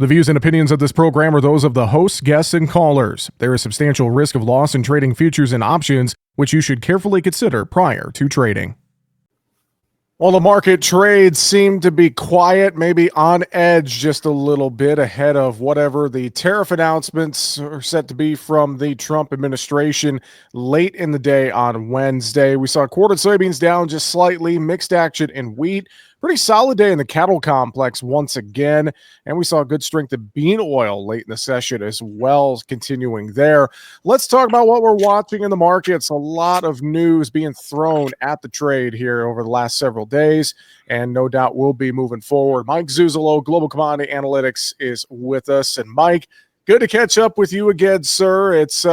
The views and opinions of this program are those of the hosts, guests, and callers. There is substantial risk of loss in trading futures and options, which you should carefully consider prior to trading. Well, the market trades seem to be quiet, maybe on edge just a little bit ahead of whatever the tariff announcements are set to be from the Trump administration late in the day on Wednesday. We saw quartered soybeans down just slightly, mixed action in wheat. Pretty solid day in the cattle complex once again, and we saw good strength in bean oil late in the session as well, continuing there. Let's talk about what we're watching in the markets. A lot of news being thrown at the trade here over the last several days, and no doubt will be moving forward. Mike Zuzolo, Global Commodity Analytics, is with us. And Mike, good to catch up with you again, sir. It's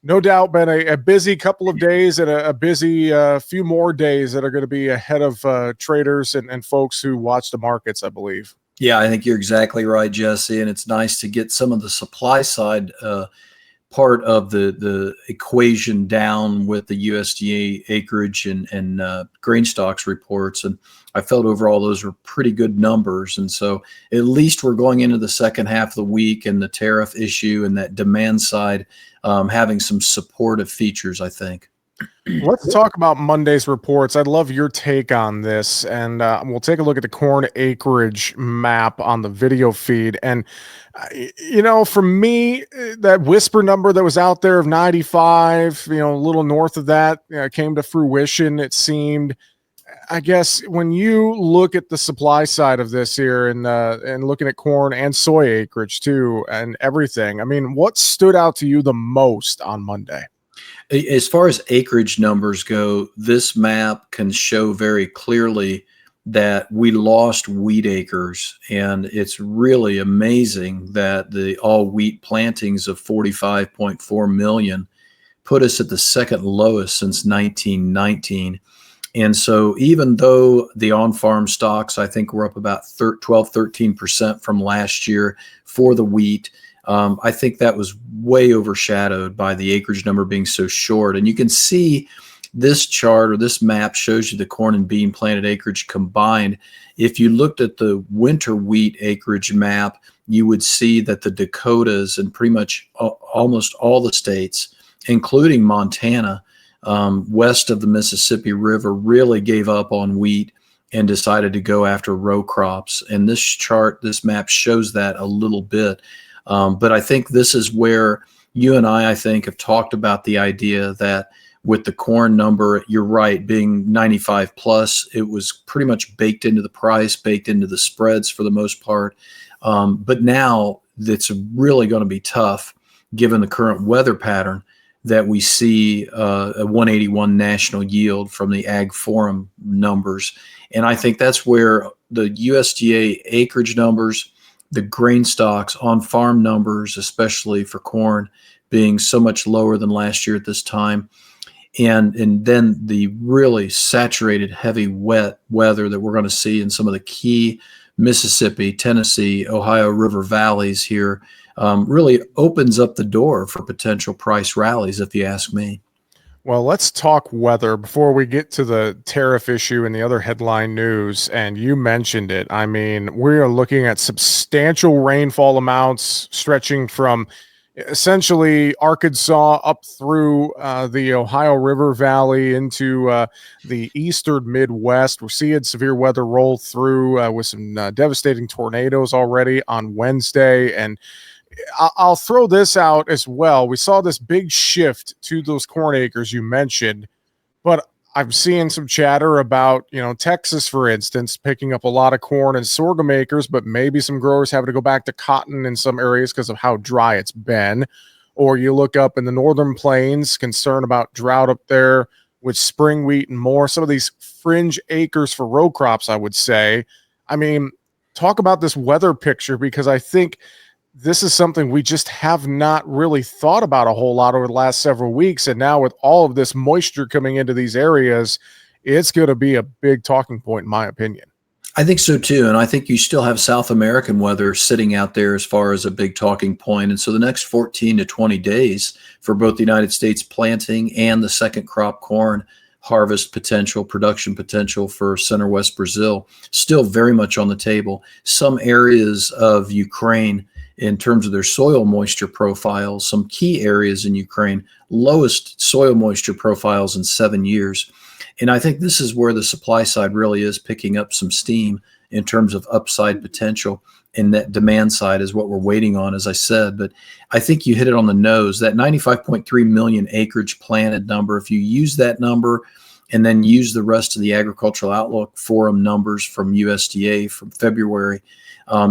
no doubt been a busy couple of days and a busy few more days that are going to be ahead of traders and folks who watch the markets, I believe. Yeah, I think you're exactly right, Jesse. And it's nice to get some of the supply side part of the equation down with the USDA acreage and grain stocks reports. And I felt overall those were pretty good numbers. And so at least we're going into the second half of the week and the tariff issue and that demand side having some supportive features, I think. Let's talk about Monday's reports. I'd love your take on this, and we'll take a look at the corn acreage map on the video feed. And, for me, that whisper number that was out there of 95, a little north of that came to fruition, it seemed. I guess when you look at the supply side of this here and looking at corn and soy acreage too and everything, I mean, what stood out to you the most on Monday? As far as acreage numbers go, this map can show very clearly that we lost wheat acres, and it's really amazing that the all wheat plantings of 45.4 million put us at the second lowest since 1919. And so even though the on-farm stocks, I think, were up about 13% from last year for the wheat, I think that was way overshadowed by the acreage number being so short. And you can see this chart or this map shows you the corn and bean planted acreage combined. If you looked at the winter wheat acreage map, you would see that the Dakotas and pretty much almost all the states, including Montana, west of the Mississippi River, really gave up on wheat and decided to go after row crops. And this chart, this map shows that a little bit. But I think this is where you and I think, have talked about the idea that with the corn number, you're right, being 95 plus, it was pretty much baked into the price, baked into the spreads for the most part. But now it's really going to be tough given the current weather pattern that we see a 181 national yield from the Ag Forum numbers. And I think that's where the USDA acreage numbers, the grain stocks on farm numbers, especially for corn, being so much lower than last year at this time. And then the really saturated, heavy, wet weather that we're going to see in some of the key Mississippi, Tennessee, Ohio River valleys here really opens up the door for potential price rallies, if you ask me. Well, let's talk weather before we get to the tariff issue and the other headline news. And you mentioned it. I mean, we are looking at substantial rainfall amounts stretching from essentially Arkansas up through the Ohio River Valley into the eastern Midwest. We're seeing severe weather roll through with some devastating tornadoes already on Wednesday. And I'll throw this out as well. We saw this big shift to those corn acres you mentioned, but I'm seeing some chatter about, Texas, for instance, picking up a lot of corn and sorghum acres, but maybe some growers having to go back to cotton in some areas because of how dry it's been. Or you look up in the northern plains, concern about drought up there with spring wheat and more. Some of these fringe acres for row crops, I would say. I mean, talk about this weather picture, because I think this is something we just have not really thought about a whole lot over the last several weeks. And now with all of this moisture coming into these areas, it's going to be a big talking point, in my opinion. I think so too. And I think you still have South American weather sitting out there as far as a big talking point. And so the next 14 to 20 days for both the United States planting and the second crop corn harvest potential, production potential for center west Brazil, still very much on the table. Some areas of Ukraine, in terms of their soil moisture profiles, some key areas in Ukraine, lowest soil moisture profiles in 7 years. And I think this is where the supply side really is picking up some steam in terms of upside potential. And that demand side is what we're waiting on, as I said. But I think you hit it on the nose. That 95.3 million acreage planted number, if you use that number and then use the rest of the Agricultural Outlook Forum numbers from USDA from February,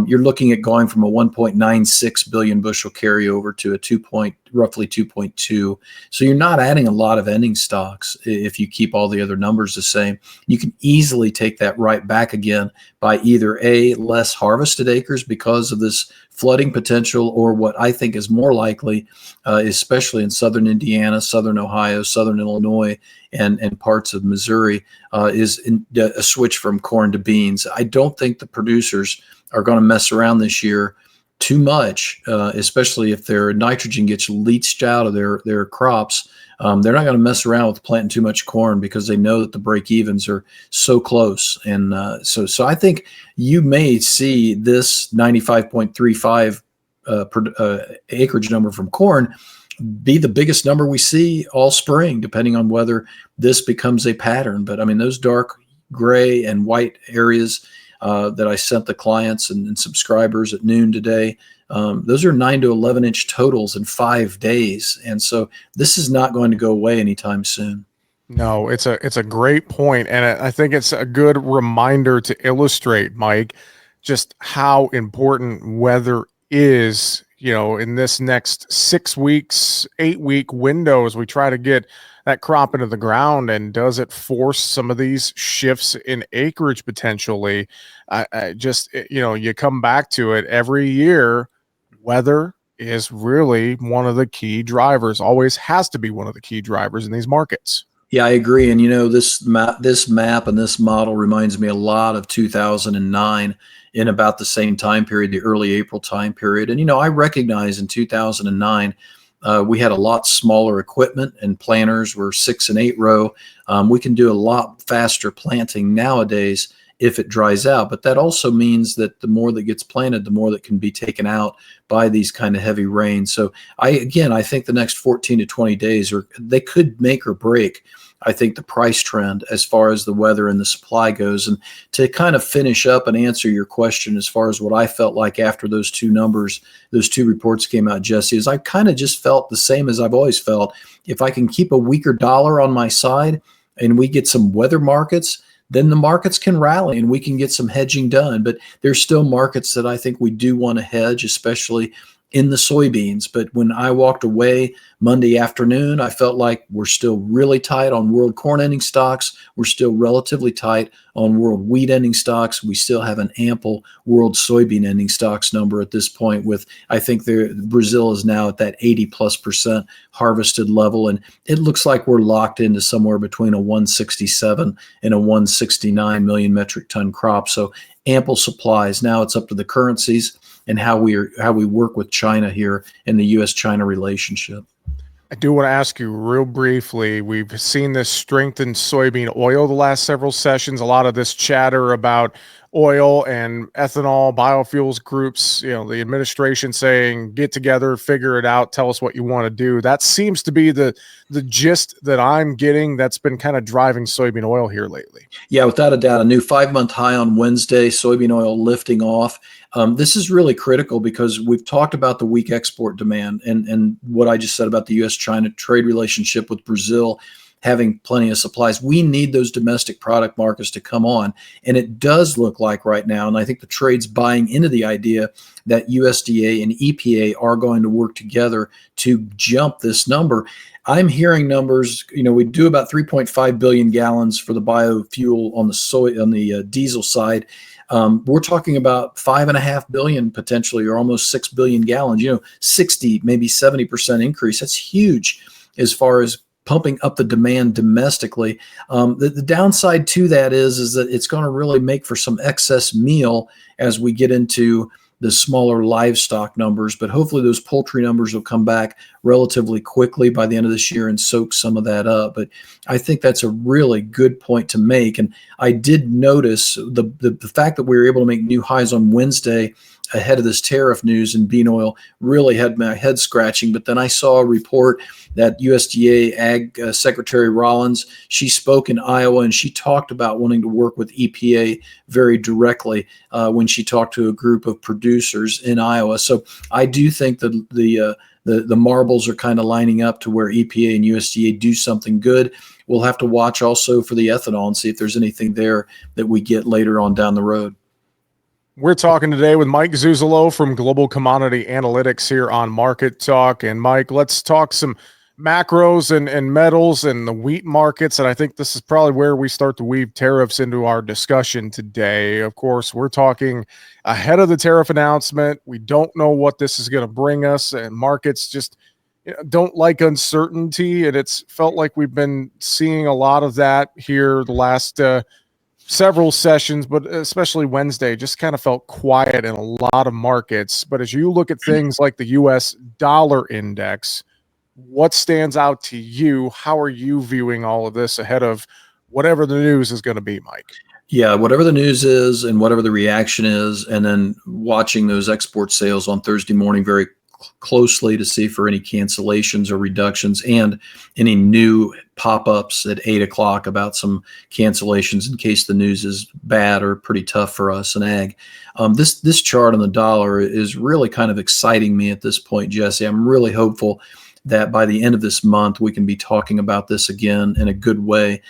you're looking at going from a 1.96 billion bushel carryover to a roughly 2.2. So you're not adding a lot of ending stocks if you keep all the other numbers the same. You can easily take that right back again by either less harvested acres because of this flooding potential, or what I think is more likely, especially in southern Indiana, southern Ohio, southern Illinois, and parts of Missouri, is a switch from corn to beans. I don't think the producers are going to mess around this year too much, especially if their nitrogen gets leached out of their crops. They're not going to mess around with planting too much corn because they know that the break evens are so close. And so I think you may see this 95.35 acreage number from corn be the biggest number we see all spring, depending on whether this becomes a pattern. But I mean, those dark gray and white areas that I sent the clients and subscribers at noon today, those are 9 to 11 inch totals in 5 days. And so this is not going to go away anytime soon. No, it's a great point, and I think it's a good reminder to illustrate, Mike, just how important weather is, in this next 6 weeks, 8-week window as we try to get that crop into the ground. And does it force some of these shifts in acreage potentially? I just, you come back to it every year. Weather is really one of the key drivers, always has to be one of the key drivers in these markets. Yeah, I agree. And this map and this model reminds me a lot of 2009, in about the same time period, the early April time period. And I recognize in 2009 we had a lot smaller equipment, and planters were 6 and 8 row. We can do a lot faster planting nowadays if it dries out, but that also means that the more that gets planted, the more that can be taken out by these kind of heavy rains. So I think the next 14 to 20 days, they could make or break, I think, the price trend as far as the weather and the supply goes. And to kind of finish up and answer your question as far as what I felt like after those two reports came out, Jesse, is I kind of just felt the same as I've always felt. If I can keep a weaker dollar on my side and we get some weather markets, then the markets can rally and we can get some hedging done. But there's still markets that I think we do want to hedge, especially in the soybeans. But when I walked away Monday afternoon, I felt like we're still really tight on world corn ending stocks. We're still relatively tight on world wheat ending stocks. We still have an ample world soybean ending stocks number at this point, with, I think, Brazil is now at that 80+% harvested level. And it looks like we're locked into somewhere between a 167 and a 169 million metric ton crop. So ample supplies. Now it's up to the currencies and how we work with China here in the U.S.-China relationship. I do want to ask you real briefly, we've seen this strengthened soybean oil the last several sessions, a lot of this chatter about oil and ethanol, biofuels groups, the administration saying, get together, figure it out, tell us what you want to do. That seems to be the gist that I'm getting that's been kind of driving soybean oil here lately. Yeah, without a doubt, a new 5-month high on Wednesday, soybean oil lifting off. This is really critical because we've talked about the weak export demand and what I just said about the U.S.-China trade relationship with Brazil having plenty of supplies. We need those domestic product markets to come on. And it does look like right now, and I think the trade's buying into the idea that USDA and EPA are going to work together to jump this number. I'm hearing numbers, we do about 3.5 billion gallons for the biofuel on the diesel side. We're talking about 5.5 billion potentially, or almost 6 billion gallons, 60, maybe 70% increase. That's huge as far as pumping up the demand domestically. The downside to that is that it's going to really make for some excess meal as we get into the smaller livestock numbers, but hopefully those poultry numbers will come back relatively quickly by the end of this year and soak some of that up. But I think that's a really good point to make. And I did notice the fact that we were able to make new highs on Wednesday ahead of this tariff news in bean oil really had my head scratching. But then I saw a report that USDA Ag Secretary Rollins, she spoke in Iowa, and she talked about wanting to work with EPA very directly when she talked to a group of producers in Iowa. So I do think that the marbles are kind of lining up to where EPA and USDA do something good. We'll have to watch also for the ethanol and see if there's anything there that we get later on down the road. We're talking today with Mike Zuzolo from Global Commodity Analytics here on Market Talk. And Mike, let's talk some macros and metals and the wheat markets. And I think this is probably where we start to weave tariffs into our discussion today. Of course, we're talking ahead of the tariff announcement. We don't know what this is going to bring us, and markets just don't like uncertainty. And it's felt like we've been seeing a lot of that here the last several sessions, but especially Wednesday, just kind of felt quiet in a lot of markets. But as you look at things like the US dollar index, what stands out to you? How are you viewing all of this ahead of whatever the news is going to be, Mike? Yeah, whatever the news is and whatever the reaction is, and then watching those export sales on Thursday morning very closely to see for any cancellations or reductions and any new pop-ups at 8 o'clock about some cancellations in case the news is bad or pretty tough for us in ag. This chart on the dollar is really kind of exciting me at this point, Jesse. I'm really hopeful that by the end of this month, we can be talking about this again in a good way.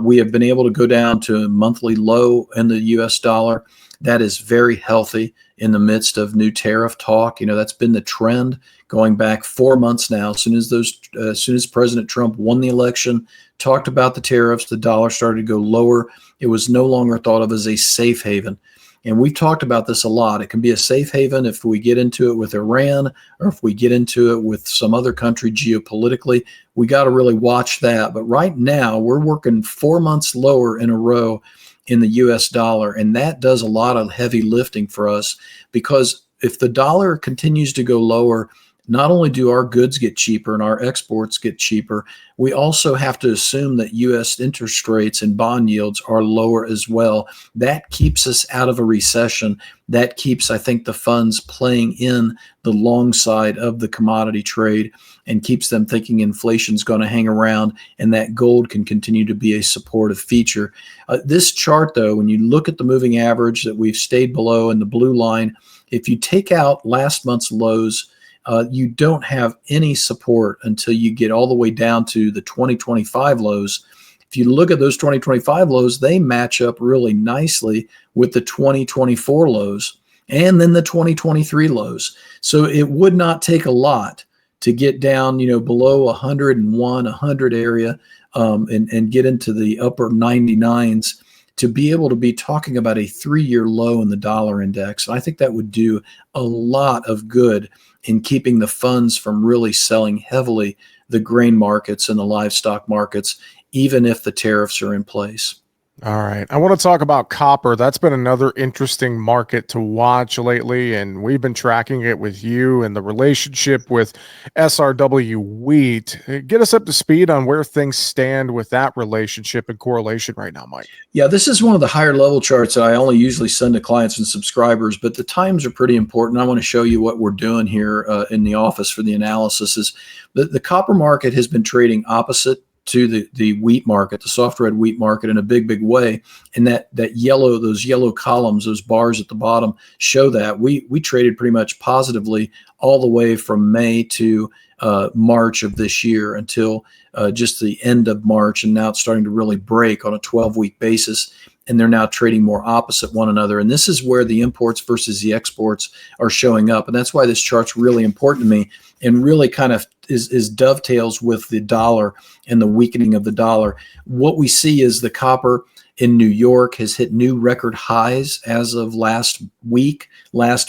We have been able to go down to a monthly low in the US dollar. That is very healthy in the midst of new tariff talk. That's been the trend going back 4 months now. As soon as President Trump won the election, talked about the tariffs, the dollar started to go lower. It was no longer thought of as a safe haven. And we've talked about this a lot. It can be a safe haven if we get into it with Iran or if we get into it with some other country geopolitically. We got to really watch that. But right now, we're working 4 months lower in a row in the US dollar. And that does a lot of heavy lifting for us, because if the dollar continues to go lower, not only do our goods get cheaper and our exports get cheaper, we also have to assume that U.S. interest rates and bond yields are lower as well. That keeps us out of a recession. That keeps, I think, the funds playing in the long side of the commodity trade and keeps them thinking inflation's going to hang around and that gold can continue to be a supportive feature. This chart, though, when you look at the moving average that we've stayed below in the blue line, if you take out last month's lows, you don't have any support until you get all the way down to the 2025 lows. If you look at those 2025 lows, they match up really nicely with the 2024 lows and then the 2023 lows. So it would not take a lot to get down, below 101, 100 area and get into the upper 99s to be able to be talking about a 3-year low in the dollar index. And I think that would do a lot of good in keeping the funds from really selling heavily the grain markets and the livestock markets, even if the tariffs are in place. All right. I want to talk about copper. That's been another interesting market to watch lately, and we've been tracking it with you and the relationship with SRW wheat. Get us up to speed on where things stand with that relationship and correlation right now, Mike. Yeah, this is one of the higher level charts that I only usually send to clients and subscribers, but the times are pretty important. I want to show you what we're doing here in the office for the analysis. Is the copper market has been trading opposite to the wheat market, the soft red wheat market, in a big way. And those yellow columns, those bars at the bottom show that we traded pretty much positively all the way from May to March of this year until just the end of March. And now it's starting to really break on a 12-week basis. And they're now trading more opposite one another. And this is where the imports versus the exports are showing up. And that's why this chart's really important to me and really kind of is dovetails with the dollar and the weakening of the dollar. What we see is the copper in New York has hit new record highs as of last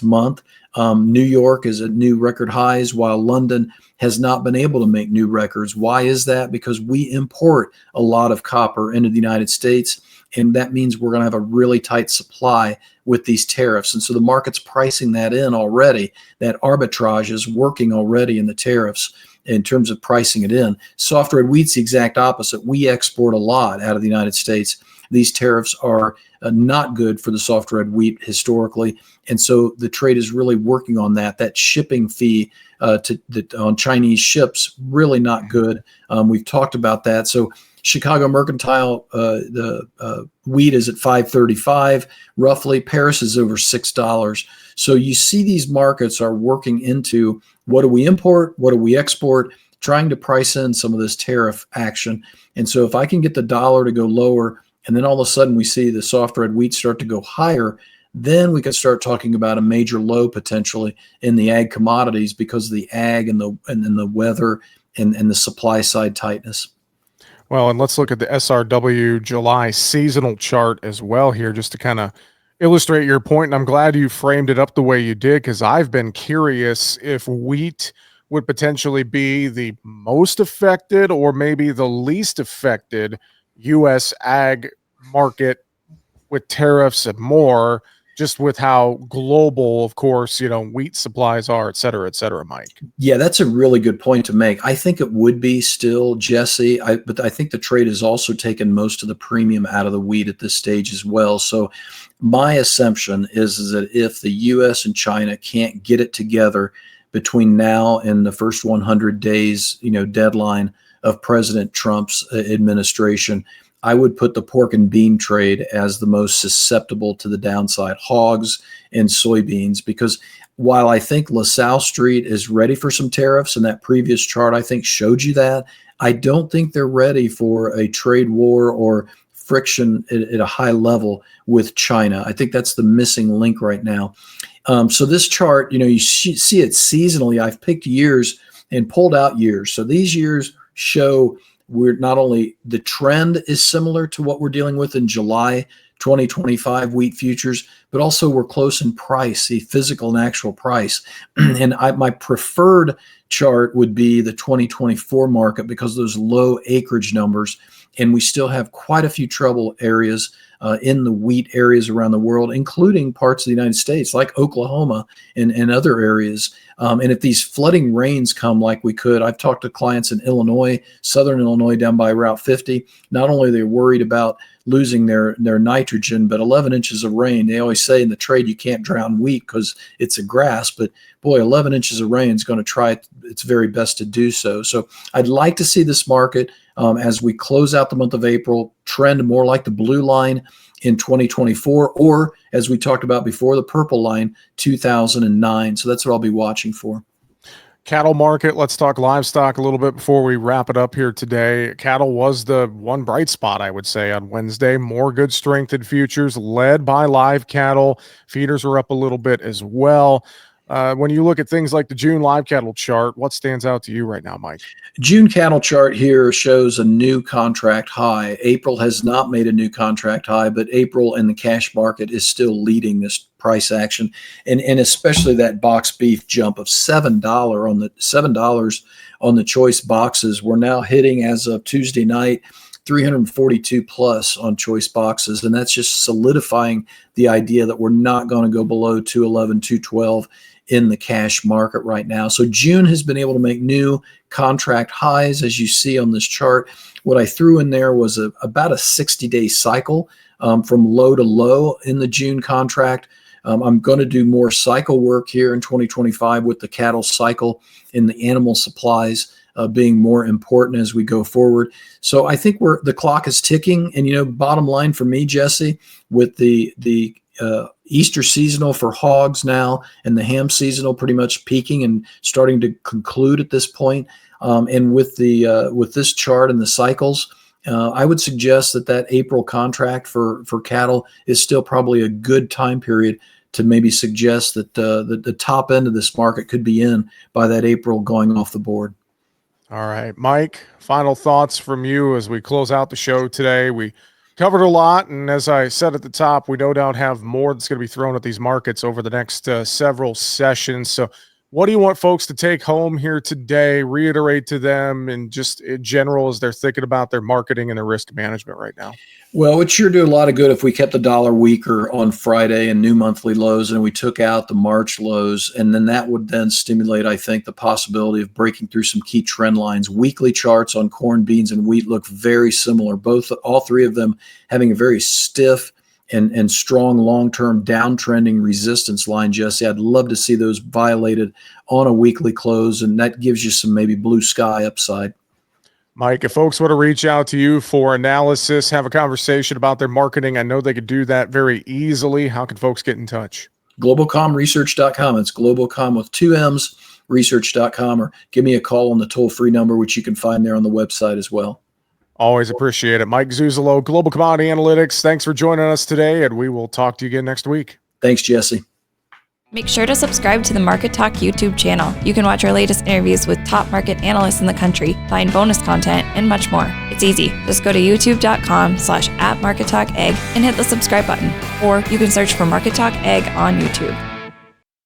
month. New York is at new record highs, while London has not been able to make new records. Why is that? Because we import a lot of copper into the United States, and that means we're going to have a really tight supply with these tariffs. And so the market's pricing that in already. That arbitrage is working already in the tariffs in terms of pricing it in. Soft red wheat's the exact opposite. We export a lot out of the United States. These tariffs are not good for the soft red wheat historically. And so the trade is really working on that. That shipping fee on Chinese ships, really not good. We've talked about that. So Chicago Mercantile, the wheat is at 535 roughly. Paris is over $6. So you see these markets are working into what do we import, what do we export, trying to price in some of this tariff action. And so if I can get the dollar to go lower, and then all of a sudden we see the soft red wheat start to go higher, then we can start talking about a major low potentially in the ag commodities because of the ag and the weather and the supply side tightness. Well, and let's look at the SRW July seasonal chart as well here, just to kind of illustrate your point. And I'm glad you framed it up the way you did, because I've been curious if wheat would potentially be the most affected or maybe the least affected U.S. ag market with tariffs and more, just with how global, of course, wheat supplies are, et cetera, Mike. Yeah, that's a really good point to make. I think it would be still, Jesse, but I think the trade has also taken most of the premium out of the wheat at this stage as well. So my assumption is that if the U.S. and China can't get it together between now and the first 100 days, deadline of President Trump's administration, I would put the pork and bean trade as the most susceptible to the downside, hogs and soybeans, because while I think LaSalle Street is ready for some tariffs, and that previous chart I think showed you that, I don't think they're ready for a trade war or friction at a high level with China. I think that's the missing link right now. So this chart, you see it seasonally. I've picked years and pulled out years. So these years show we're not only the trend is similar to what we're dealing with in July 2025 wheat futures, but also we're close in price, the physical and actual price. And my preferred chart would be the 2024 market because of those low acreage numbers. And we still have quite a few trouble areas in the wheat areas around the world, including parts of the United States like Oklahoma and other areas. And if these flooding rains come like we could, I've talked to clients in Illinois, southern Illinois down by Route 50. Not only are they worried about losing their nitrogen, but 11 inches of rain. They always say in the trade you can't drown wheat because it's a grass, but boy, 11 inches of rain is going to try its very best to do so. So I'd like to see this market as we close out the month of April trend more like the blue line in 2024, or as we talked about before, the purple line 2009. So that's what I'll be watching for. Cattle market. Let's talk livestock a little bit before we wrap it up here today. Cattle was the one bright spot, I would say, on Wednesday. More good strength in futures led by live cattle. Feeders are up a little bit as well. When you look at things like the June live cattle chart, what stands out to you right now, Mike? June cattle chart here shows a new contract high. April has not made a new contract high, but April in the cash market is still leading this price action, and especially that box beef jump of $7 on the choice boxes. We're now hitting, as of Tuesday night, 342 plus on choice boxes, and that's just solidifying the idea that we're not going to go below 211, 212 in the cash market right now. So June has been able to make new contract highs, as you see on this chart. What I threw in there was about a 60-day cycle from low to low in the June contract. I'm going to do more cycle work here in 2025 with the cattle cycle and the animal supplies being more important as we go forward. So I think the clock is ticking. And, bottom line for me, Jesse, with the Easter seasonal for hogs now and the ham seasonal pretty much peaking and starting to conclude at this point, and with this chart and the cycles, I would suggest that April contract for cattle is still probably a good time period to maybe suggest that the top end of this market could be in by that April going off the board. All right, Mike, final thoughts from you as we close out the show today. We Covered a lot, and as I said at the top, we no doubt have more that's going to be thrown at these markets over the next several sessions. So what do you want folks to take home here today, reiterate to them, and just in general as they're thinking about their marketing and their risk management right now? Well, it would sure do a lot of good if we kept the dollar weaker on Friday and new monthly lows, and we took out the March lows, and then that would then stimulate, I think, the possibility of breaking through some key trend lines. Weekly charts on corn, beans, and wheat look very similar. All three of them having a very stiff and strong long-term downtrending resistance line, Jesse. I'd love to see those violated on a weekly close, and that gives you some maybe blue sky upside. Mike, if folks want to reach out to you for analysis, have a conversation about their marketing, I know they could do that very easily. How can folks get in touch? globalcomresearch.com. It's globalcom with 2 M's, research.com, or give me a call on the toll-free number, which you can find there on the website as well. Always appreciate it. Mike Zuzolo, Global Commodity Analytics. Thanks for joining us today, and we will talk to you again next week. Thanks, Jesse. Make sure to subscribe to the Market Talk YouTube channel. You can watch our latest interviews with top market analysts in the country, find bonus content, and much more. It's easy. Just go to youtube.com/@MarketTalkAg and hit the subscribe button. Or you can search for Market Talk Ag on YouTube.